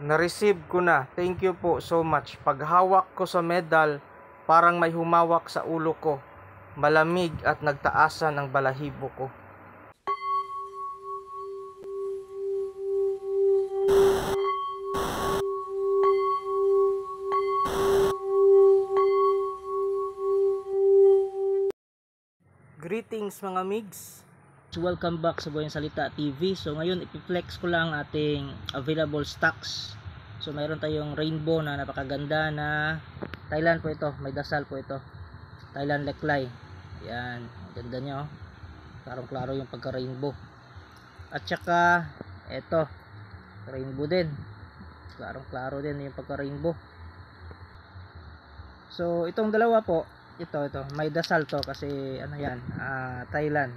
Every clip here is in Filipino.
Na-receive ko na. Thank you po so much. Paghawak ko sa medal, parang may humawak sa ulo ko. Malamig at nagtaasan ang balahibo ko. Greetings mga migs. Welcome back sa Buhay Salita TV. So ngayon ipiflex ko lang ating available stocks. So mayroon tayong rainbow na napakaganda na Thailand po ito. May dasal po ito. Thailand Leklay. Yan, ganda niya oh. Klarong-klaro yung pagka-rainbow. At saka ito, rainbow din. Klarong-klaro din yung pagka-rainbow. So itong dalawa po, ito may dasal to kasi ano yan, Thailand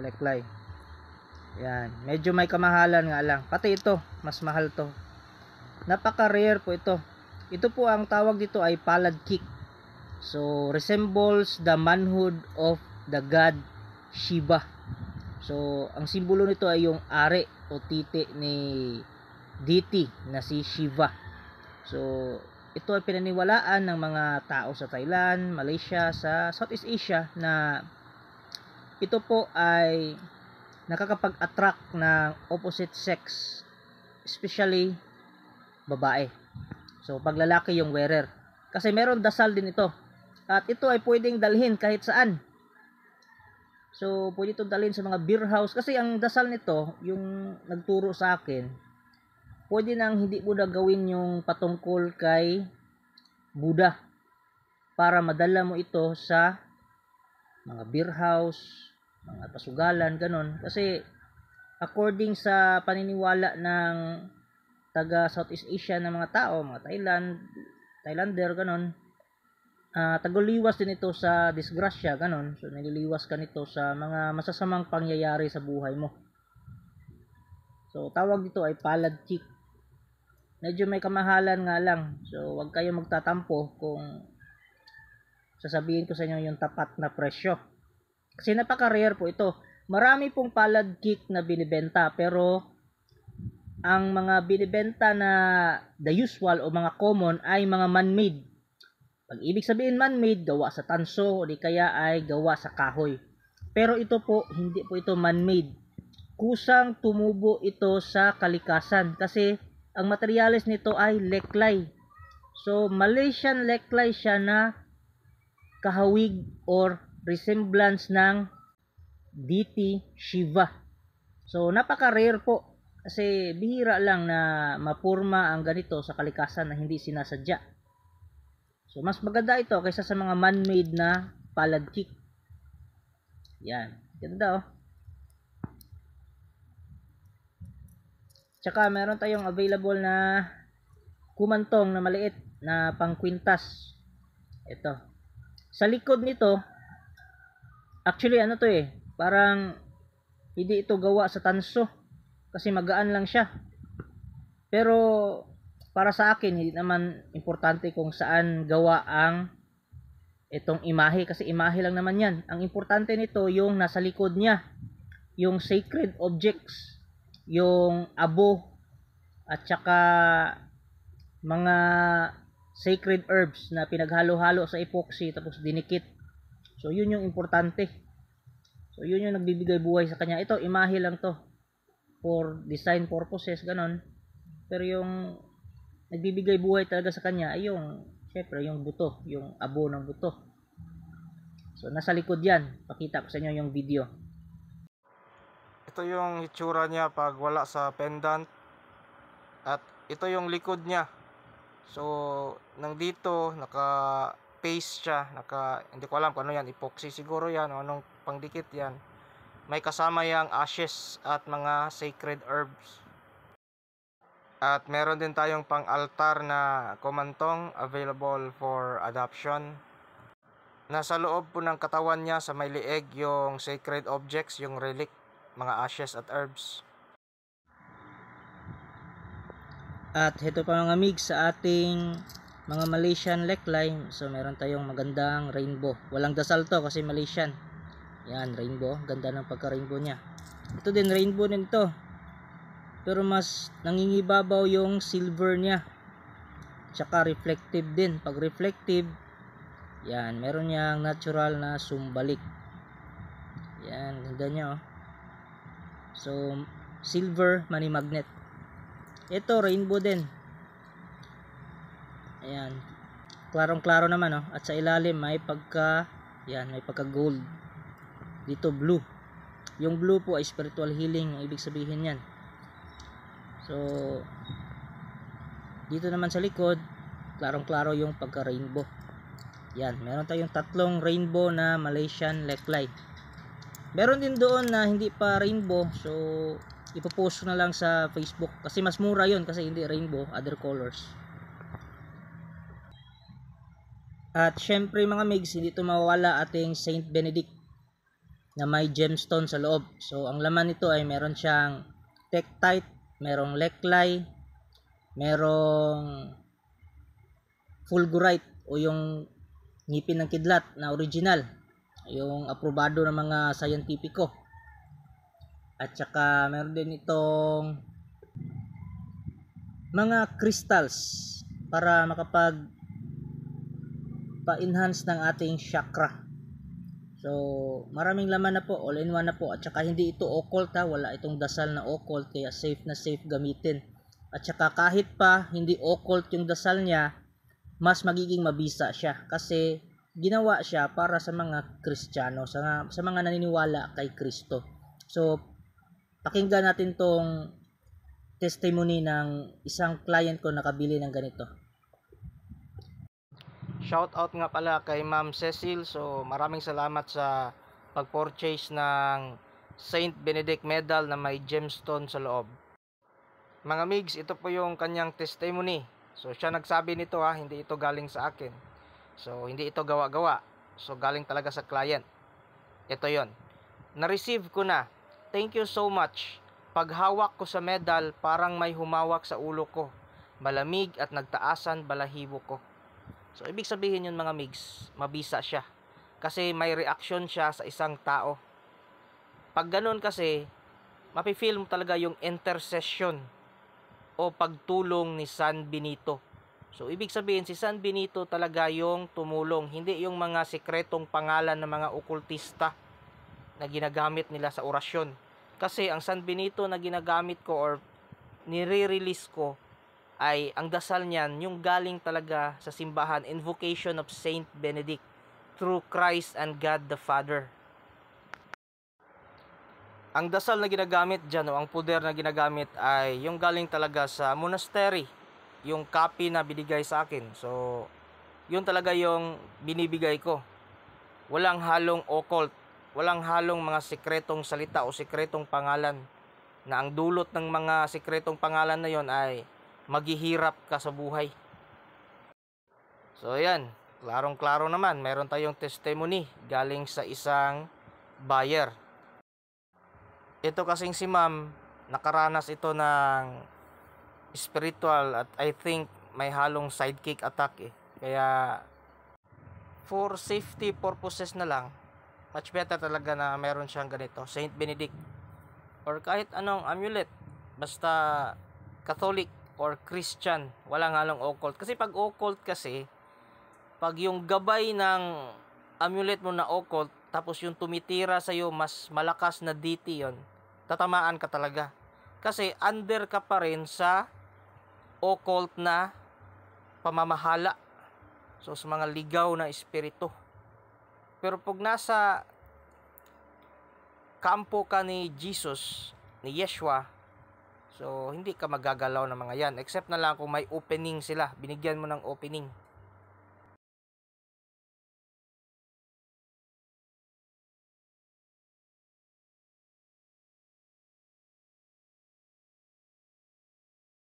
Leklay. Yan, medyo may kamahalan nga lang, pati ito mas mahal to, napaka rare po ito. Ito po ang tawag dito ay palad kick. So resembles the manhood of the god Shiva. So ang simbolo nito ay yung ari o titi ni deity na si Shiva. So ito ay pinaniwalaan ng mga tao sa Thailand, Malaysia, sa Southeast Asia na ito po ay nakakapag-attract ng opposite sex, especially babae. So pag lalaki yung wearer. Kasi meron dasal din ito. At ito ay pwedeng dalhin kahit saan. So pwede ito dalhin sa mga beer house. Kasi ang dasal nito, yung nagturo sa akin, pwede nang hindi mo na gawin yung patungkol kay Buddha para madala mo ito sa mga beer house, mga pasugalan, ganon. Kasi according sa paniniwala ng taga Southeast Asia na mga tao, mga Thailander, ganon, taguliwas din ito sa disgrasya, ganon. So nililiwas ka nito sa mga masasamang pangyayari sa buhay mo. So tawag dito ay palad kick. Medyo may kamahalan nga lang. So wag kayo magtatampo kung sasabihin ko sa inyo yung tapat na presyo. Kasi napaka-rare po ito. Marami pong palad kick na binibenta, pero ang mga binibenta na the usual o mga common ay mga man-made. Pag ibig sabihin man-made, gawa sa tanso o di kaya ay gawa sa kahoy. Pero ito po, hindi po ito man-made. Kusang tumubo ito sa kalikasan kasi ang materyales nito ay leklay. So Malaysian leklay siya na kahawig or resemblance ng deity Shiva. So napaka-rare po kasi bihira lang na mapurma ang ganito sa kalikasan na hindi sinasadya. So mas maganda ito kaysa sa mga man-made na palad kick. Yan, ganda oh. Tsaka meron tayong available na kumantong na maliit na pangkwintas. Ito. Sa likod nito, actually ano to parang hindi ito gawa sa tanso kasi magaan lang siya. Pero para sa akin, hindi naman importante kung saan gawa ang itong imahe kasi imahe lang naman yan. Ang importante nito yung nasa likod niya, yung sacred objects, yung abo at saka mga sacred herbs na pinaghalo-halo sa epoxy tapos dinikit. So yun yung importante. So yun yung nagbibigay buhay sa kanya. Ito imahe lang to for design purposes, ganon. Pero yung nagbibigay buhay talaga sa kanya ay yung syempre yung buto, yung abo ng buto. So nasa likod yan. Pakita ko sa inyo yung video. Ito yung hitsura niya pag wala sa pendant. At ito yung likod niya. So nang dito naka paste siya, hindi ko alam kung ano yan, epoxy siguro yan o anong pangdikit yan. May kasama yang ashes at mga sacred herbs. At meron din tayong pang-altar na kumantong available for adoption. Nasa loob po ng katawan niya sa may lieg yung sacred objects, yung relic, mga ashes at herbs. At ito pa mga migs sa ating mga Malaysian leklay. So meron tayong magandang rainbow. Walang dasal to kasi Malaysian. Yan, rainbow. Ganda ng pagka-rainbow niya. Ito din, rainbow din to. pero mas nangingibabaw yung silver niya. Tsaka reflective din. Pag reflective, yan, meron niyang natural na sumbalik. Yan, ganda niya oh. So, silver money magnet. Ito, rainbow din. Ayan. Klarong-klaro naman oh. At sa ilalim may may pagka gold. Dito blue. Yung blue po ay spiritual healing, ang ibig sabihin niyan. So, dito naman sa likod, klarong-klaro yung pagka rainbow. Yan, meron tayong tatlong rainbow na Malaysian necklace. Meron din doon na hindi pa rainbow, so ipopost ko na lang sa Facebook kasi mas mura yun kasi hindi rainbow, other colors. At syempre mga migs, hindi ito mawawala ating Saint Benedict na may gemstone sa loob. So ang laman nito ay meron siyang tektite, merong leklay, merong fulgurite o yung ngipin ng kidlat na original, yung aprobado ng mga scientifico. At saka meron din itong mga crystals para makapag pa-enhance ng ating chakra. So maraming laman na po, all in one na po. At saka hindi ito occult ha, wala itong dasal na occult, kaya safe na safe gamitin. At saka kahit pa hindi occult yung dasal niya, mas magiging mabisa siya kasi ginawa siya para sa mga Kristiyano, sa mga naniniwala kay Kristo. So pakinggan natin tong testimony ng isang client ko nakabili ng ganito. Shout out nga pala kay Ma'am Cecil. So maraming salamat sa pag-purchase ng Saint Benedict medal na may gemstone sa loob. Mga migs, ito po yung kanyang testimony. So siya nagsabi nito ha, hindi ito galing sa akin. So hindi ito gawa-gawa. So galing talaga sa client. Ito yon. Na-receive ko na. Thank you so much. Paghawak ko sa medal, parang may humawak sa ulo ko. Malamig at nagtaasan balahibo ko. So ibig sabihin yun mga migs, mabisa siya. Kasi may reaksyon siya sa isang tao. Pag ganun kasi, mapifeel mo talaga yung intercession o pagtulong ni San Benito. So ibig sabihin si San Benito talaga yung tumulong, hindi yung mga sikretong pangalan ng mga okultista na ginagamit nila sa orasyon. Kasi ang San Benito na ginagamit ko or nire-release ko ay ang dasal niyan yung galing talaga sa simbahan, invocation of Saint Benedict through Christ and God the Father. Ang dasal na ginagamit dyan o ang puder na ginagamit ay yung galing talaga sa monastery, yung copy na binigay sa akin. So yun talaga yung binibigay ko. Walang halong occult, walang halong mga sikretong salita o sikretong pangalan na ang dulot ng mga sikretong pangalan na yon ay maghihirap ka sa buhay. So ayan, klarong-klaro naman, meron tayong testimony galing sa isang buyer. Ito kasing si ma'am, nakaranas ito ng spiritual at I think may halong sidekick attack eh. Kaya for safety purposes na lang, much better talaga na meron siyang ganito, Saint Benedict or kahit anong amulet, basta Catholic or Christian, walang halong occult. Kasi pag occult kasi, pag yung gabay ng amulet mo na occult, tapos yung tumitira sa'yo, mas malakas na deity yon, tatamaan ka talaga. Kasi under ka pa rin sa occult na pamamahala. So sa mga ligaw na espiritu. Pero pag nasa kampo ka ni Jesus, ni Yeshua, so hindi ka magagalaw ng mga yan. Except na lang kung may opening sila, binigyan mo ng opening.